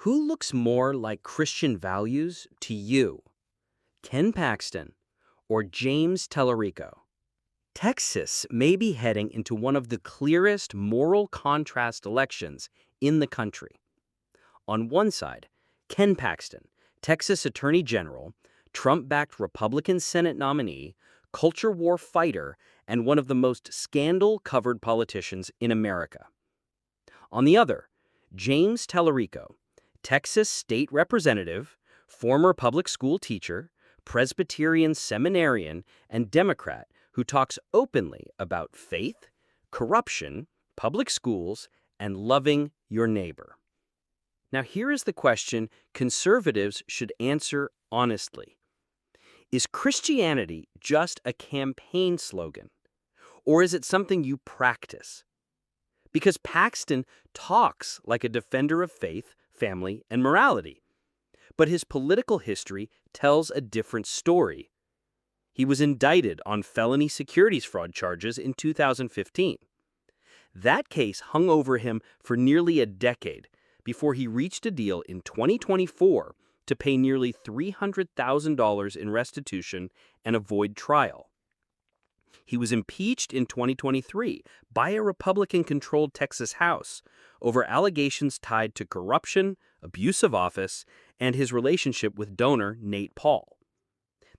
Who looks more like Christian values to you, Ken Paxton or James Talarico? Texas may be heading into one of the clearest moral contrast elections in the country. On one side, Ken Paxton, Texas Attorney General, Trump-backed Republican Senate nominee, culture war fighter, and one of the most scandal-covered politicians in America. On the other, James Talarico, Texas State Representative, former public school teacher, Presbyterian seminarian, and Democrat who talks openly about faith, corruption, public schools, and loving your neighbor. Now, here is the question conservatives should answer honestly. Is Christianity just a campaign slogan, or is it something you practice? Because Paxton talks like a defender of faith, family, and morality, but his political history tells a different story. He was indicted on felony securities fraud charges in 2015. That case hung over him for nearly a decade before he reached a deal in 2024 to pay nearly $300,000 in restitution and avoid trial. He was impeached in 2023 by a Republican-controlled Texas House over allegations tied to corruption, abuse of office, and his relationship with donor Nate Paul.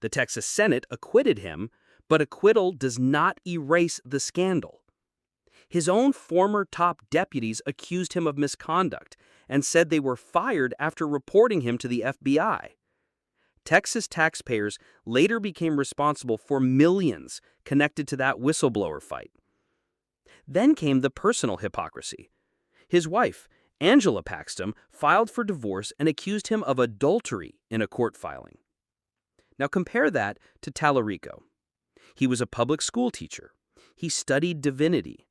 The Texas Senate acquitted him, but acquittal does not erase the scandal. His own former top deputies accused him of misconduct and said they were fired after reporting him to the FBI. Texas taxpayers later became responsible for millions connected to that whistleblower fight. Then came the personal hypocrisy. His wife, Angela Paxton, filed for divorce and accused him of adultery in a court filing. Now compare that to Talarico. He was a public school teacher. He studied divinity.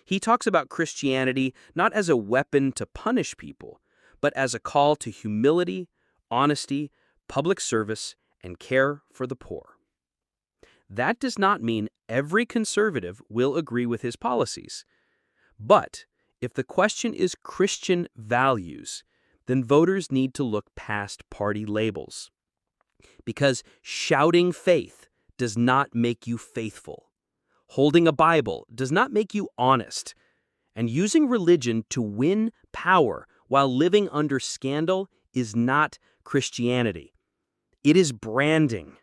He talks about Christianity not as a weapon to punish people, but as a call to humility, honesty, public service, and care for the poor. That does not mean every conservative will agree with his policies. But if the question is Christian values, then voters need to look past party labels. Because shouting faith does not make you faithful. Holding a Bible does not make you honest. And using religion to win power while living under scandal is not Christianity. It is branding.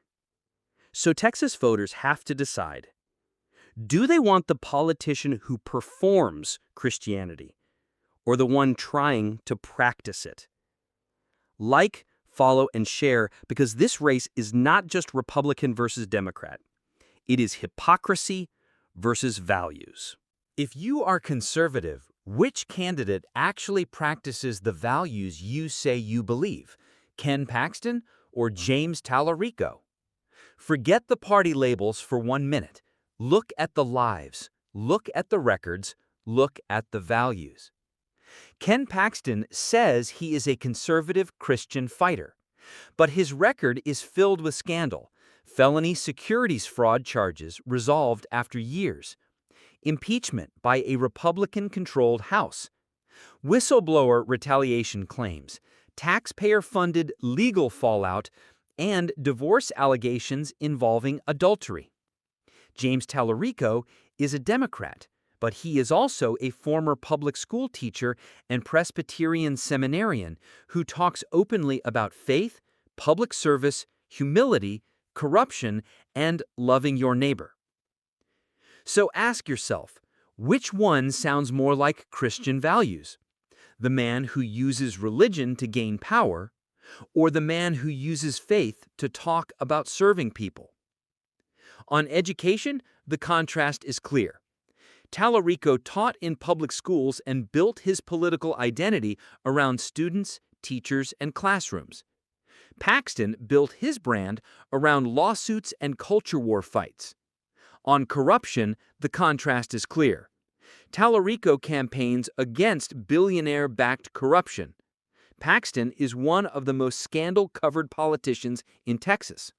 So Texas voters have to decide, do they want the politician who performs Christianity or the one trying to practice it? Like, follow, and share, because this race is not just Republican versus Democrat. It is hypocrisy versus values. If you are conservative, which candidate actually practices the values you say you believe? Ken Paxton or James Talarico? Forget the party labels for 1 minute. Look at the lives. Look at the records. Look at the values. Ken Paxton says he is a conservative Christian fighter, but his record is filled with scandal, felony securities fraud charges resolved after years, impeachment by a Republican-controlled House, whistleblower retaliation claims, taxpayer-funded legal fallout, and divorce allegations involving adultery. James Talarico is a Democrat, but he is also a former public school teacher and Presbyterian seminarian who talks openly about faith, public service, humility, corruption, and loving your neighbor. So ask yourself, which one sounds more like Christian values? The man who uses religion to gain power, or the man who uses faith to talk about serving people? On education, the contrast is clear. Talarico taught in public schools and built his political identity around students, teachers, and classrooms. Paxton built his brand around lawsuits and culture war fights. On corruption, the contrast is clear. Talarico campaigns against billionaire-backed corruption. Paxton is one of the most scandal-covered politicians in Texas.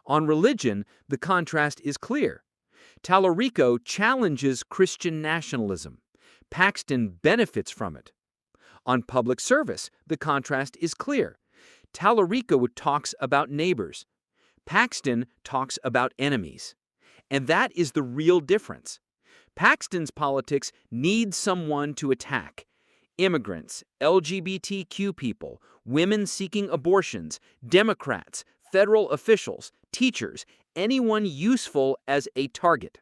On religion, the contrast is clear. Talarico challenges Christian nationalism. Paxton benefits from it. On public service, the contrast is clear. Talarico talks about neighbors. Paxton talks about enemies. And that is the real difference. Paxton's politics need someone to attack. Immigrants, LGBTQ people, women seeking abortions, Democrats, federal officials, teachers, anyone useful as a target.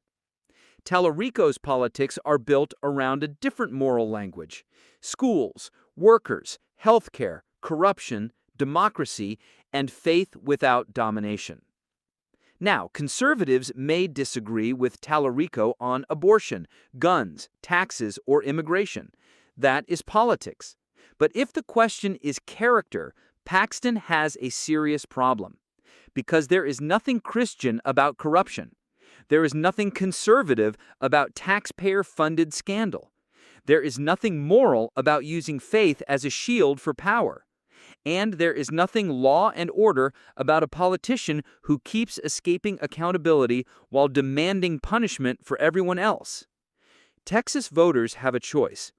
Talarico's politics are built around a different moral language. Schools, workers, healthcare, corruption, democracy, and faith without domination. Now, conservatives may disagree with Talarico on abortion, guns, taxes, or immigration. That is politics. But if the question is character, Paxton has a serious problem. Because there is nothing Christian about corruption. There is nothing conservative about taxpayer-funded scandal. There is nothing moral about using faith as a shield for power. And there is nothing law and order about a politician who keeps escaping accountability while demanding punishment for everyone else. Texas voters have a choice: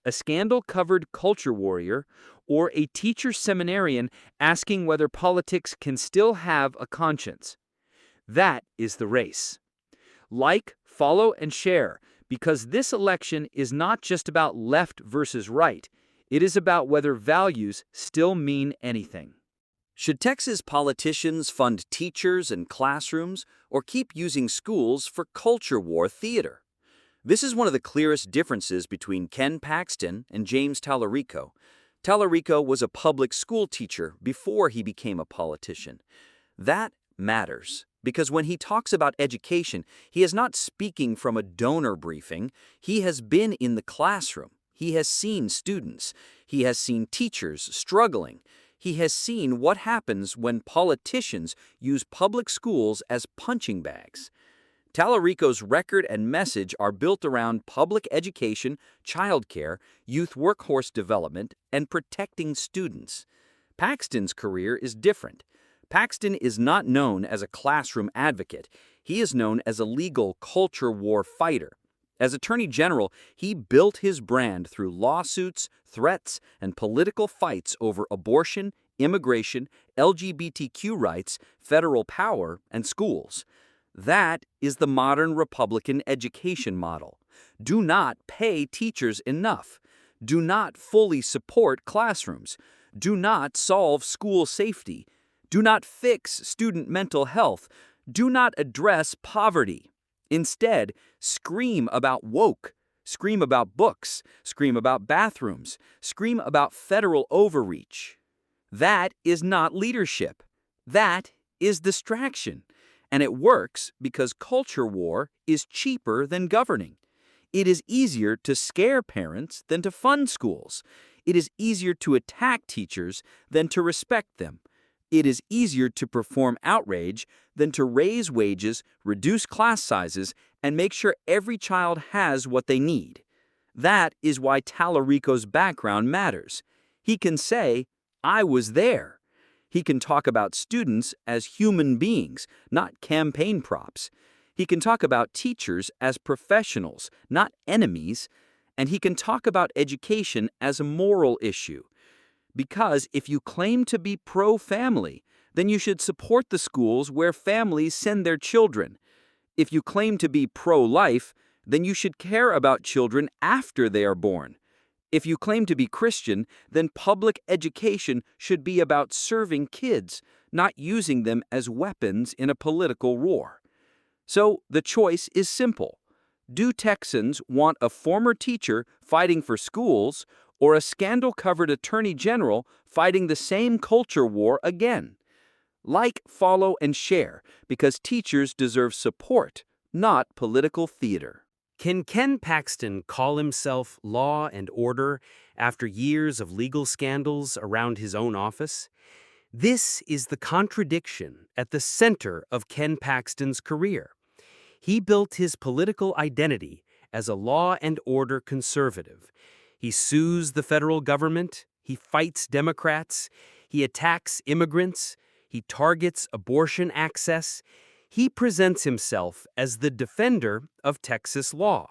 a scandal-covered culture warrior or a teacher seminarian asking whether politics can still have a conscience. That is the race. Like, follow, and share, because this election is not just about left versus right. It is about whether values still mean anything. Should Texas politicians fund teachers and classrooms or keep using schools for culture war theater? This is one of the clearest differences between Ken Paxton and James Talarico. Talarico was a public school teacher before he became a politician. That matters, because when he talks about education, he is not speaking from a donor briefing. He has been in the classroom. He has seen students. He has seen teachers struggling. He has seen what happens when politicians use public schools as punching bags. Talarico's record and message are built around public education, childcare, youth workforce development, and protecting students. Paxton's career is different. Paxton is not known as a classroom advocate. He is known as a legal culture war fighter. As Attorney General, he built his brand through lawsuits, threats, and political fights over abortion, immigration, LGBTQ rights, federal power, and schools. That is the modern Republican education model. Do not pay teachers enough. Do not fully support classrooms. Do not solve school safety. Do not fix student mental health. Do not address poverty. Instead, scream about woke, scream about books, scream about bathrooms, scream about federal overreach. That is not leadership. That is distraction. And it works because culture war is cheaper than governing. It is easier to scare parents than to fund schools. It is easier to attack teachers than to respect them. It is easier to perform outrage than to raise wages, reduce class sizes, and make sure every child has what they need. That is why Talarico's background matters. He can say, "I was there." He can talk about students as human beings, not campaign props. He can talk about teachers as professionals, not enemies. And he can talk about education as a moral issue. Because if you claim to be pro-family, then you should support the schools where families send their children. If you claim to be pro-life, then you should care about children after they are born. If you claim to be Christian, then public education should be about serving kids, not using them as weapons in a political war. So the choice is simple. Do Texans want a former teacher fighting for schools, or a scandal-covered attorney general fighting the same culture war again? Like, follow, and share, because teachers deserve support, not political theater. Can Ken Paxton call himself law and order after years of legal scandals around his own office? This is the contradiction at the center of Ken Paxton's career. He built his political identity as a law and order conservative. He sues the federal government, he fights Democrats, he attacks immigrants, he targets abortion access. He presents himself as the defender of Texas law.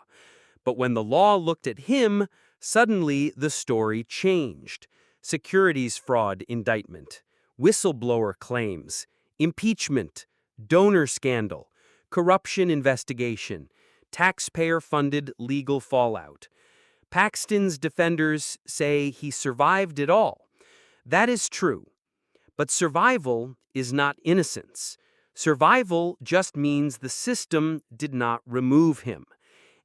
But when the law looked at him, Suddenly, the story changed. Securities fraud indictment, whistleblower claims, impeachment, donor scandal, corruption investigation, taxpayer-funded legal fallout. Paxton's defenders say he survived it all. That is true. But survival is not innocence. Survival just means the system did not remove him.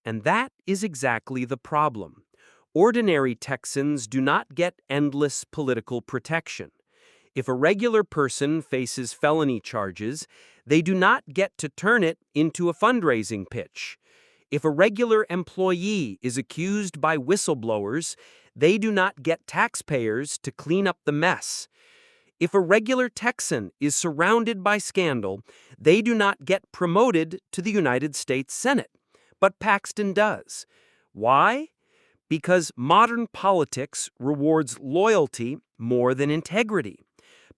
And that is exactly the problem. Ordinary Texans do not get endless political protection. If a regular person faces felony charges, they do not get to turn it into a fundraising pitch. If a regular employee is accused by whistleblowers, they do not get taxpayers to clean up the mess. If a regular Texan is surrounded by scandal, they do not get promoted to the United States Senate. But Paxton does. Why? Because modern politics rewards loyalty more than integrity.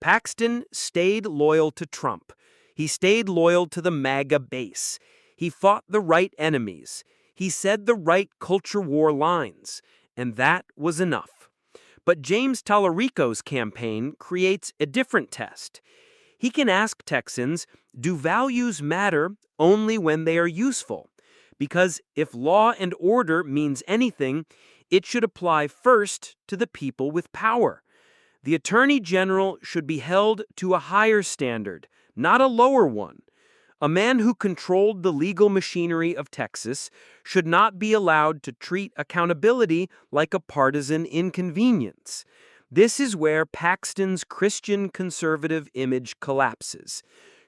Paxton stayed loyal to Trump. He stayed loyal to the MAGA base. He fought the right enemies. He said the right culture war lines. And that was enough. But James Talarico's campaign creates a different test. He can ask Texans, do values matter only when they are useful? Because if law and order means anything, it should apply first to the people with power. The Attorney General should be held to a higher standard, not a lower one. A man who controlled the legal machinery of Texas should not be allowed to treat accountability like a partisan inconvenience. This is where Paxton's Christian conservative image collapses.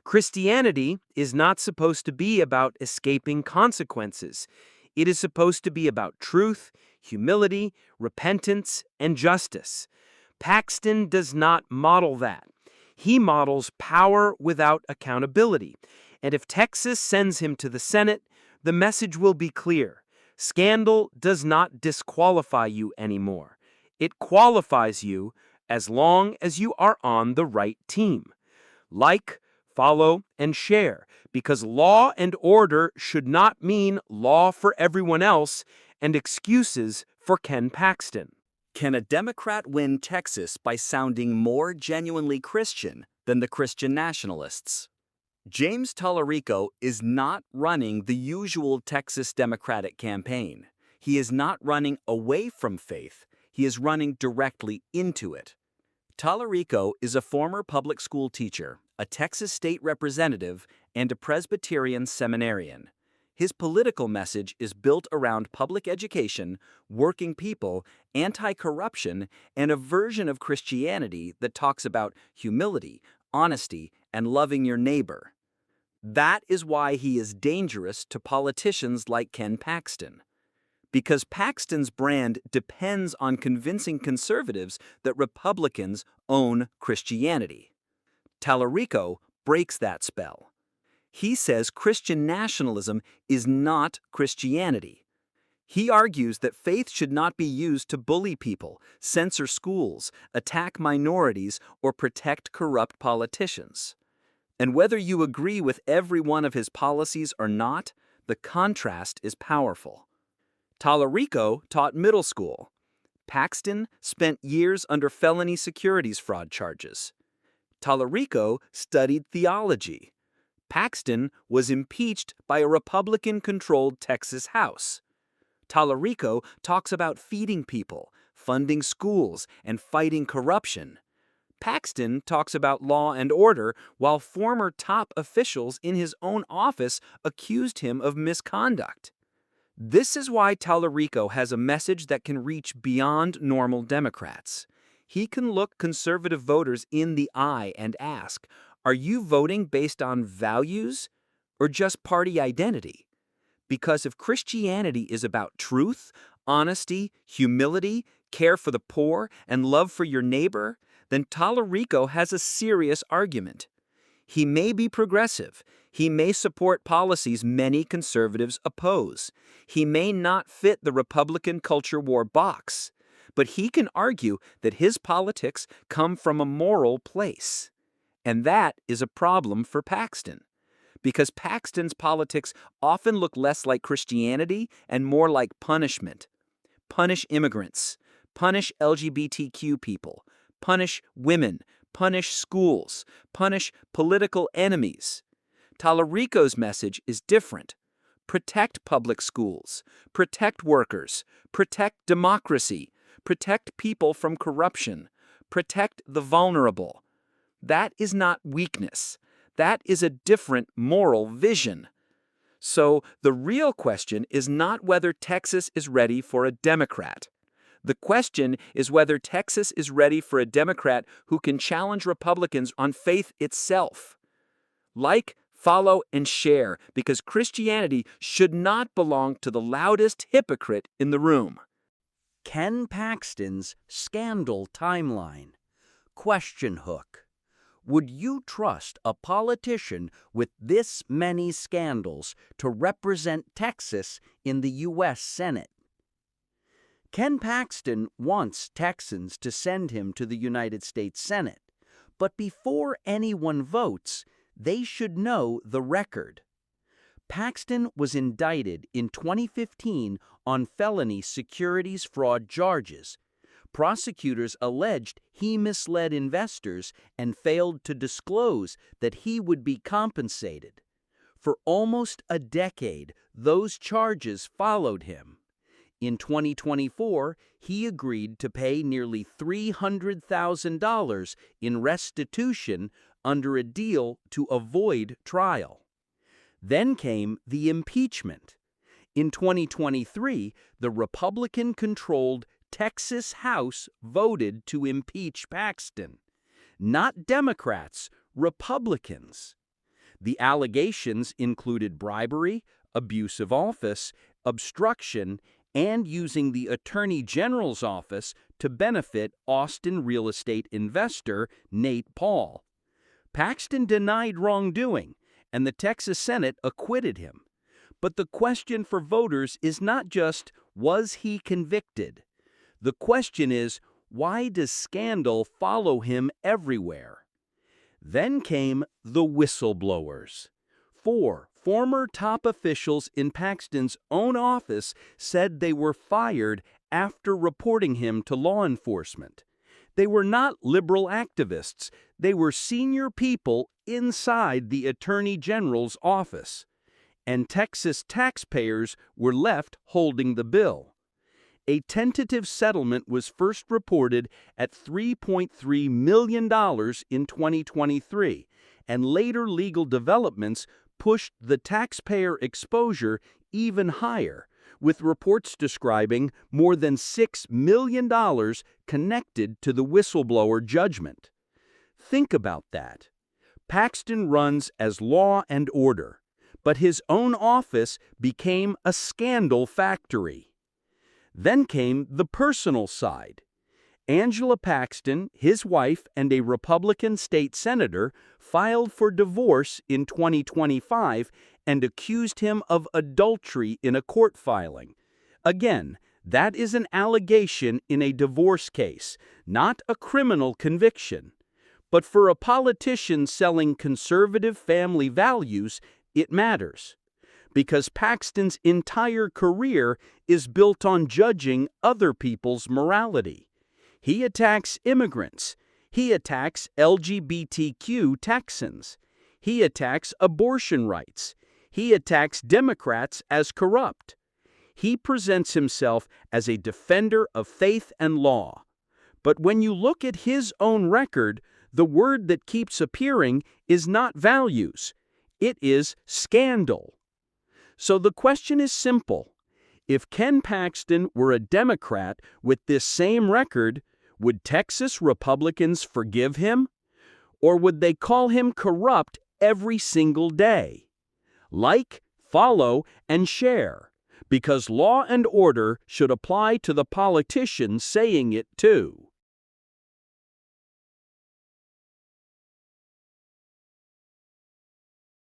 Christianity is not supposed to be about escaping consequences. It is supposed to be about truth, humility, repentance, and justice. Paxton does not model that. He models power without accountability. And if Texas sends him to the Senate, the message will be clear. Scandal does not disqualify you anymore. It qualifies you as long as you are on the right team. Like, follow, and share, because law and order should not mean law for everyone else and excuses for Ken Paxton. Can a Democrat win Texas by sounding more genuinely Christian than the Christian nationalists? James Talarico is not running the usual Texas Democratic campaign. He is not running away from faith. He is running directly into it. Talarico is a former public school teacher, a Texas state representative, and a Presbyterian seminarian. His political message is built around public education, working people, anti-corruption, and a version of Christianity that talks about humility, honesty, and loving your neighbor. That is why he is dangerous to politicians like Ken Paxton. Because Paxton's brand depends on convincing conservatives that Republicans own Christianity. Talarico breaks that spell. He says Christian nationalism is not Christianity. He argues that faith should not be used to bully people, censor schools, attack minorities, or protect corrupt politicians. And whether you agree with every one of his policies or not, the contrast is powerful. Talarico taught middle school. Paxton spent years under felony securities fraud charges. Talarico studied theology. Paxton was impeached by a Republican-controlled Texas House. Talarico talks about feeding people, funding schools, and fighting corruption. Paxton talks about law and order while former top officials in his own office accused him of misconduct. This is why Talarico has a message that can reach beyond normal Democrats. He can look conservative voters in the eye and ask, are you voting based on values or just party identity? Because if Christianity is about truth, honesty, humility, care for the poor, and love for your neighbor, then Talarico has a serious argument. He may be progressive. He may support policies many conservatives oppose. He may not fit the Republican culture war box. But he can argue that his politics come from a moral place. And that is a problem for Paxton. Because Paxton's politics often look less like Christianity and more like punishment. punish immigrants, punish LGBTQ people, punish women, punish schools, punish political enemies. Talarico's message is different. Protect public schools, protect workers, protect democracy, protect people from corruption, protect the vulnerable. That is not weakness. That is a different moral vision. So the real question is not whether Texas is ready for a Democrat. The question is whether Texas is ready for a Democrat who can challenge Republicans on faith itself. Like, follow, and share, because Christianity should not belong to the loudest hypocrite in the room. Ken Paxton's scandal timeline. Question hook. Would you trust a politician with this many scandals to represent Texas in the U.S. Senate? Ken Paxton wants Texans to send him to the United States Senate, but before anyone votes, they should know the record. Paxton was indicted in 2015 on felony securities fraud charges. Prosecutors alleged he misled investors and failed to disclose that he would be compensated. For almost a decade, those charges followed him. In 2024, he agreed to pay nearly $300,000 in restitution under a deal to avoid trial. Then came the impeachment. In 2023, the Republican-controlled Texas House voted to impeach Paxton. Not Democrats, Republicans. The allegations included bribery, abuse of office, obstruction, and using the Attorney General's office to benefit Austin real estate investor Nate Paul. Paxton denied wrongdoing, and the Texas Senate acquitted him. But the question for voters is not just, was he convicted? The question is, why does scandal follow him everywhere? Then came the whistleblowers. 4 former top officials in Paxton's own office said they were fired after reporting him to law enforcement. They were not liberal activists. They were senior people inside the Attorney General's office. And Texas taxpayers were left holding the bill. A tentative settlement was first reported at $3.3 million in 2023, and later legal developments pushed the taxpayer exposure even higher, with reports describing more than $6 million connected to the whistleblower judgment. Think about that. Paxton runs as law and order, but his own office became a scandal factory. Then came the personal side. Angela Paxton, his wife, and a Republican state senator filed for divorce in 2025 and accused him of adultery in a court filing. Again, that is an allegation in a divorce case, not a criminal conviction. But for a politician selling conservative family values, it matters. Because Paxton's entire career is built on judging other people's morality. He attacks immigrants. He attacks LGBTQ Texans. He attacks abortion rights. He attacks Democrats as corrupt. He presents himself as a defender of faith and law. But when you look at his own record, the word that keeps appearing is not values. It is scandal. So the question is simple. If Ken Paxton were a Democrat with this same record, would Texas Republicans forgive him? Or would they call him corrupt every single day? Like, follow, and share, because law and order should apply to the politicians saying it too.